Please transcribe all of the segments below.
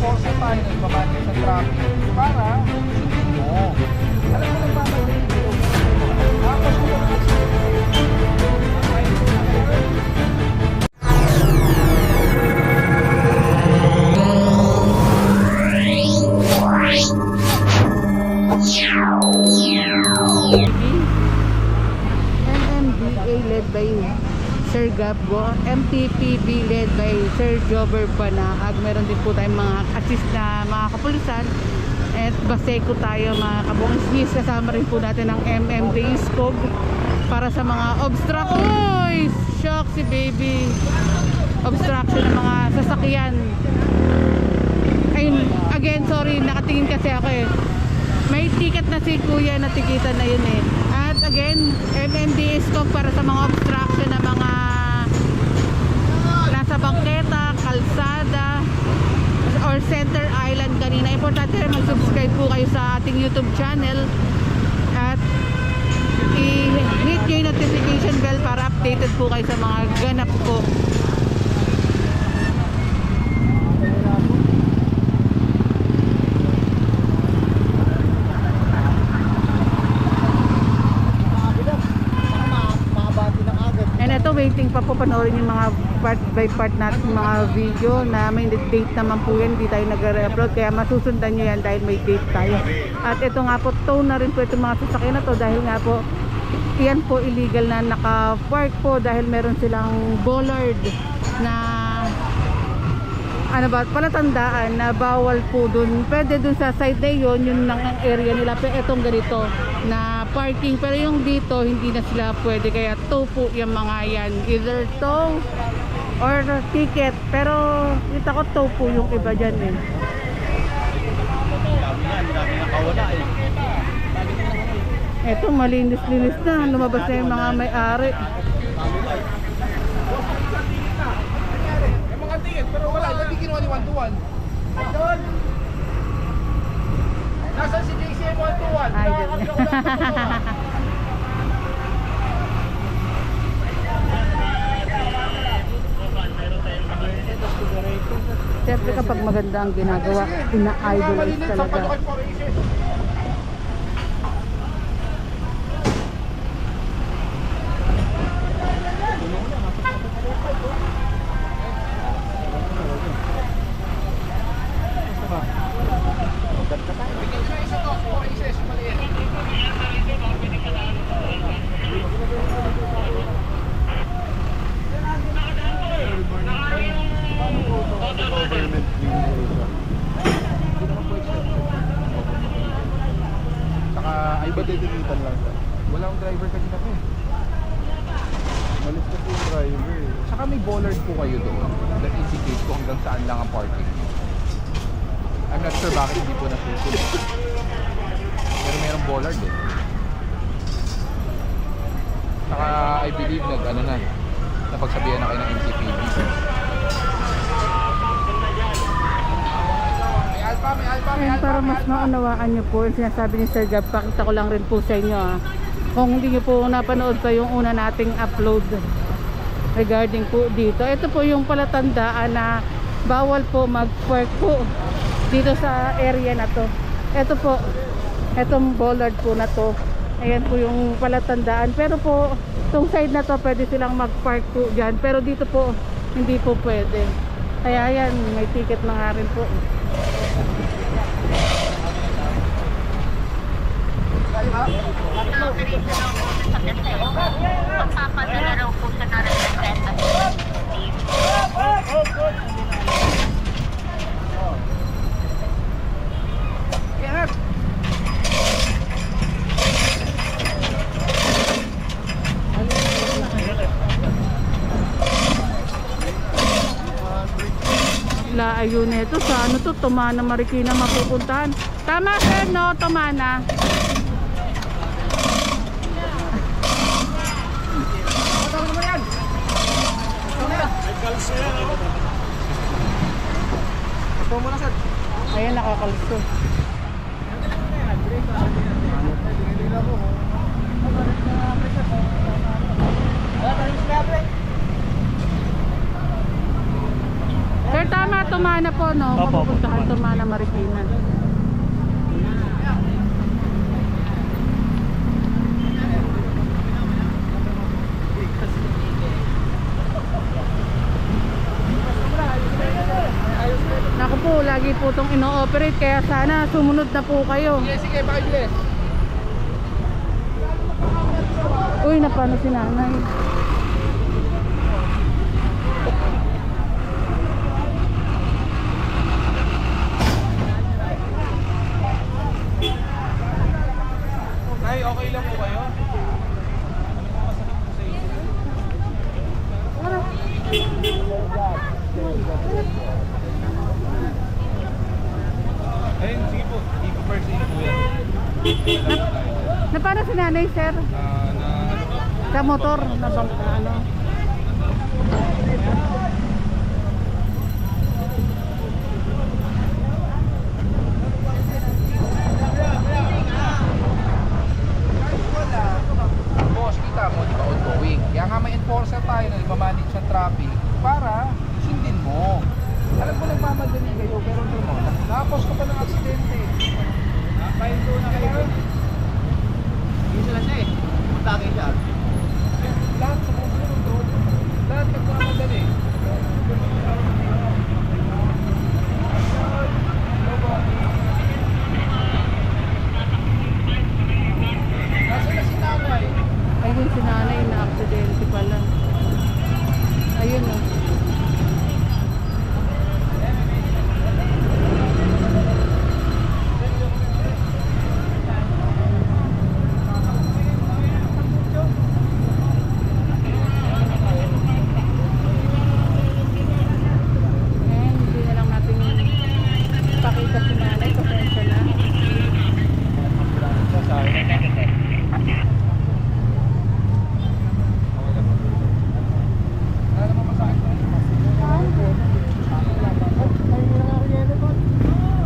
force tayo ng pamati sa traffic para sundin nyo. Alam mo lang paano dito. Tapos MMDA led by Sir Gabgo, MTPB led by Sir Jobber Bana, at meron din po tayong mga assist na mga kapulisan, at Baseco tayo mga kabongis. Kasama rin po natin ang MMDA Skog para sa mga obstruction. Shock si baby, obstruction ng mga sasakyan. Ayun, again sorry, nakatingin kasi ako eh. May ticket na si kuya na tikitan na yun eh. At again, MMDA Skog para sa mga obstruction na mga nasa bangketa, kalsada or center island kanina. Importante rin mag-subscribe po kayo sa ating YouTube channel at i-hit nyo yung notification bell para updated po kayo sa mga ganap po. Waiting pa po panoorin yung mga part by part natin mga video na may date naman po yan, hindi tayo nag-re-upload kaya masusundan nyo yan dahil may date tayo. At ito nga po, tow na rin po itong mga sasakyan na to dahil nga po yan po illegal na naka-park po dahil meron silang bollard na ano ba, palatandaan na bawal po dun. Pwede dun sa side na yun, yun lang ang area nila. Pero itong ganito na parking, pero yung dito hindi na sila pwede, kaya tow po yung mga yan, either tow or ticket. Pero kita ko tow po yung iba dyan eh. Eto malinis-linis na, lumabas na yung mga may-ari. pero wala, hindi kinuha ni 1-to-1. Doon! Nasaan si JCM 1-to-1? Ay, dyan. Siyempre kapag maganda ang ginagawa, ina-idolize talaga. Ay ba didilitan lang? Wala akong driver kanina po. Malis kasi yung driver eh. Saka may bollard po kayo doon that indicates kung hanggang saan lang ang parking. I'm not sure bakit hindi po nasusunod. Pero mayroong bollard eh. Saka I believe napagsabihan na kayo ng MTPB. Ayan, para mas maunawaan nyo po yung sinasabi ni Sir Gab, pakita ko lang rin po sa inyo kung hindi nyo po napanood pa yung una nating upload regarding po dito. Ito po yung palatandaan na bawal po mag-park po dito sa area na to. Ito po, itong bollard po na to, ayan po yung palatandaan. Pero po itong side na to pwede silang mag-park po dyan, pero dito po hindi po pwede. Kaya yan, may ticket na nga rin po. Magpapadala raw po sa na-representative. Ayun ito sa ano to, Tumana Marikina mapupuntahan. Tama sir, no? Tumana. Ayan, nakakalso. Sir, Sir, tama, Tumana po, no? Opo, Mapupuntahan Tumana. Tumana, Marikina. Naku po, lagi po itong ino-operate, kaya sana sumunod na po kayo. Sige, pakibilis. Uy, napano si nanay. Nay, okay lang po kayo? Ayun, sige po. I-first aid po yan. Napano si nanay, sir? Sa motor, na bang ano? Boss, kita mo, di ba, ongoing. Kaya nga may enforcer tayo na nagmamanage ng traffic para sundin mo. Alam ko nagmamadali kayo, pero ano mo, nakapos ka pa ng aksidente. Nakapahinto na kayo. Hindi sila siya eh. Puntake siya. Lahat sa kumpuro doon. Lahat nagmamadali. Nasaan na si nanay? Ayun si nanay na aksidente pala. Ayun o. Hindi na lang natin pakita si nanay. Pasensya na. Ano naman masakit?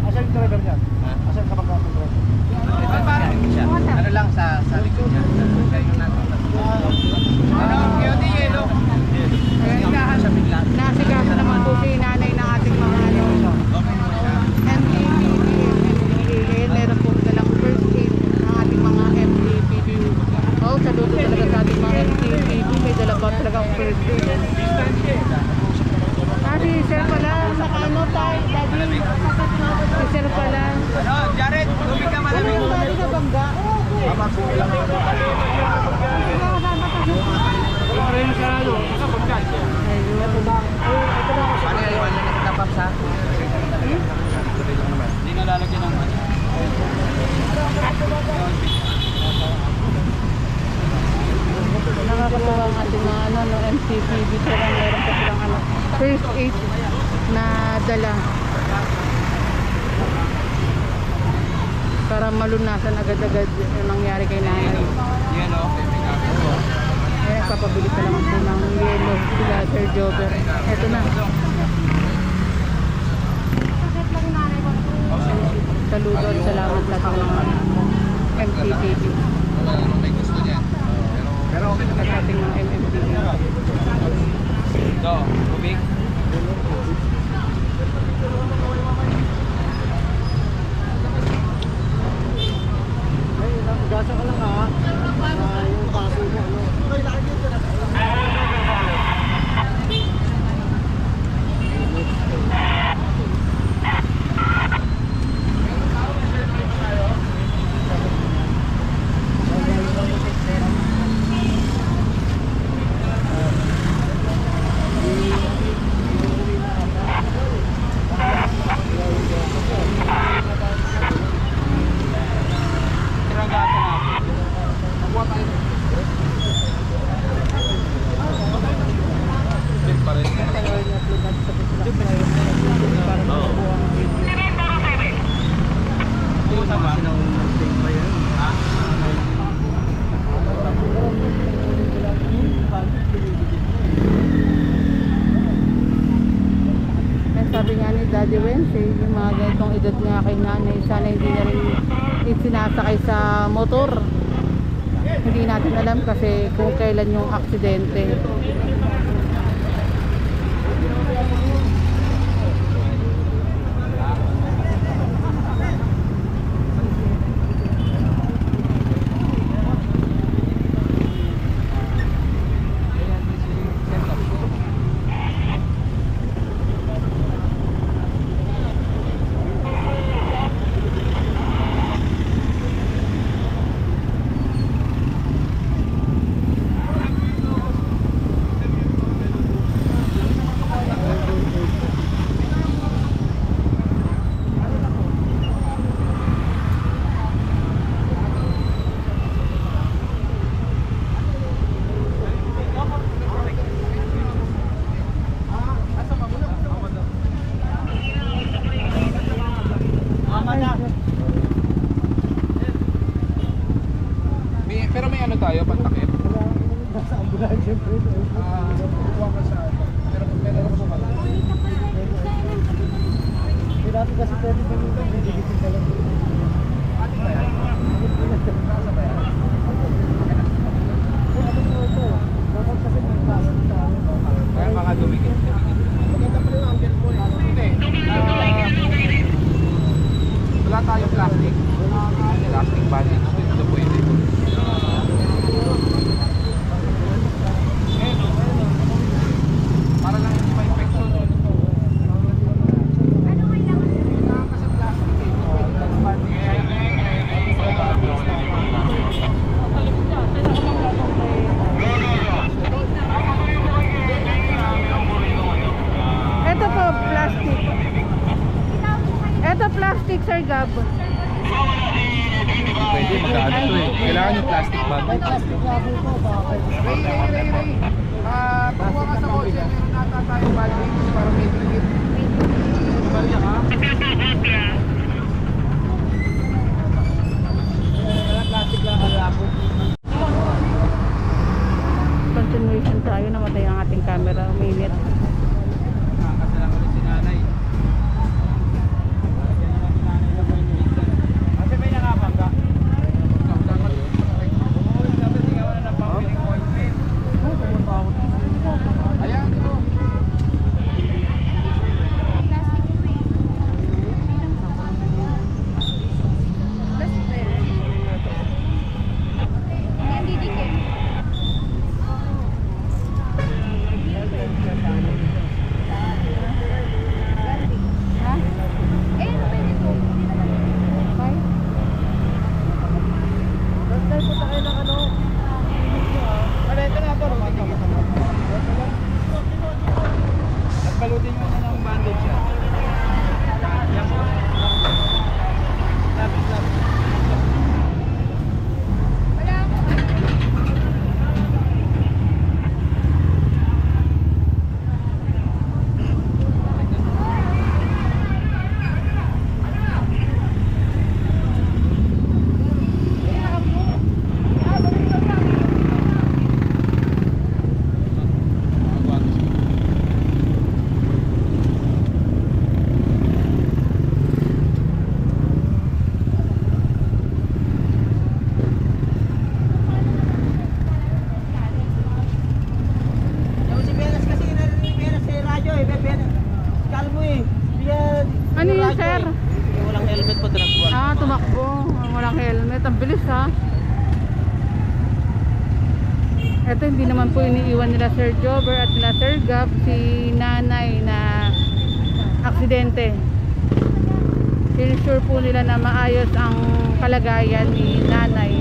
Asan yung driver niyan? Asan ka magkakong Ano lang sa likod niya. Kaya yung ano, yun yung yelo. Ayan, Sa bigla. nasigasan naman po si nanay ng ating mga ano. Okay mo siya. MPPB, meron po dalang first aid ng ating mga MPPB. Oh, saludo talaga sa ating mga MPPB. May dala ba talagang first aid? Si sir pala, nakaano tayo, daddy. Si sir pala. Ano, Jared, tubig ka Ano malamig. yung daddy na bangga? Ayun. Ano yung wala nagtapap sa? Hindi na lalagyan ng ano. Nakakatawa ang ating mga ano, no, MPPB. Pero meron pa silang ano, first aid na dala. Para malunasan agad-agad yung nangyari kay nanay. Yan o. Eh, nagpapabili ka naman po ng yellow sila Sir Jobber. Eto na. Saludo at salamat sa mga MPPB. Wala naman may gusto niya. Pero okay na Sa ating mga MPPB. Ito, tubig. Gasa ka lang ha. Yung baso mo, ano. pa rin. Sabi nga ni Daddy Wednesday, yung mga ganitong edad nga kay nanay, sana hindi na rin sinasakay sa motor. Hindi natin alam kasi kung kailan yung aksidente. Pero may ano tayo, pantakip? Nasa ambulansya siyempre. Kuha ka sa ano. Pero meron ako sa mga. Hindi natin kasi 30 minutos, didikitin ka lang. Ate ba yan? Nasa ba yan? Ano mo ito? Dapat kasi may klase sa amin. Kaya mga dumikit. Maganda pa rin ang angle mo eh. Hindi. Wala tayong plastic. Plastic bandage. Dito pwede. Para lang hindi ma-infection. Kailangan kasi plastic eh. Pwede lang bandage. Ito po, plastic. Ito plastic, Sir Gab. Pwede, magkano to eh. Kailangan yung plastic bag. May plastic level ko, baka pwede. Ray. Pagkuha ka sa kotse, meron nata tayong bandage para may trigger. Barya ka? Plastic level ako. Continuation tayo, namatay ang ating camera. Uminit. Kasalamat ulit si nanay. Kasi may nakapag ka. Dapat ikaw na ng pampiling ointment. Ayan, ito. Ha? Bye. Dahil punta kayo ng ano? Ano, ito na po. Nagbalutin mo na ng bandage yan. Yan po. Lapis. Yung si Benas kasi narinig Benas sa radyo eh. Benas. Kalmo eh. Ano yun, sir? Walang helmet pa tinagbuhan. Tumakbo. Walang helmet. Ang bilis, ha? Ito, hindi naman po iniiwan nila Sir Jobber at nila Sir Gab si nanay na aksidente. Sinsure po nila na maayos ang kalagayan ni nanay.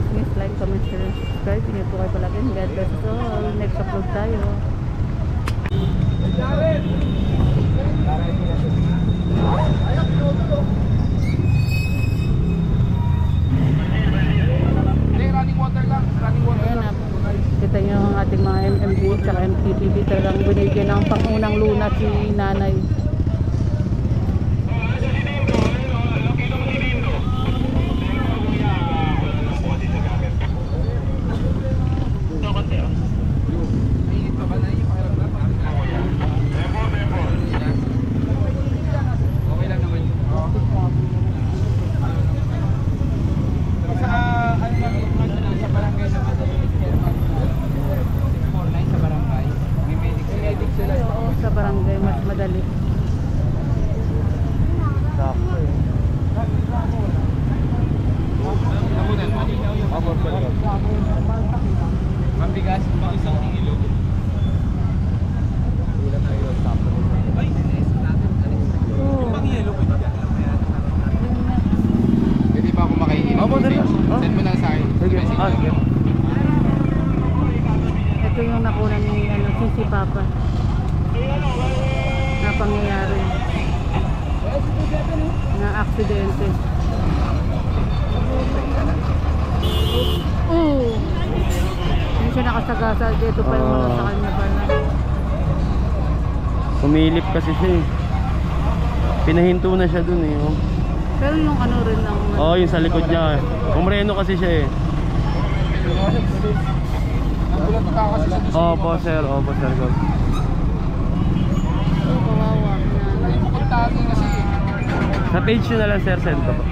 Please like, comment, share, and subscribe. Ingat po kayo palagi. God bless us all. Next upload tayo. Hindi, running water lang. Running water Ayan lang. na. Kita nyo ang ating mga MMB tsaka MTPB. Talagang binigyan ng pangunang luna si nanay. Mainit pa ba na yung pakiramdam? Okay lang naman yun. Sa ano lang yung sa barangay naman chairman 49 sa barangay. May medic sila. Oo, sa barangay mas madali. Nakunan mo? Mabigas? Isang kilo. Oo. Pwede pa ako makaiinom. Send mo lang sa akin. Sige. Ito yung nakunan ni si Papa. Na pangyayari. Na aksidente. Oo. Hindi siya nakasagasa. Dito pa yung mga sa kanya pala. Sumilip kasi siya eh. Pinahinto na siya dun eh. Oh. Pero yung ano rin ng... Oo, yung sa likod niya. Umreno kasi siya eh. Nagulat ka kasi sa Opo sir, opo sir. Oh, kawawa. Ay, bukod tagi kasi. Sa page nyo na lang sir, send ko po.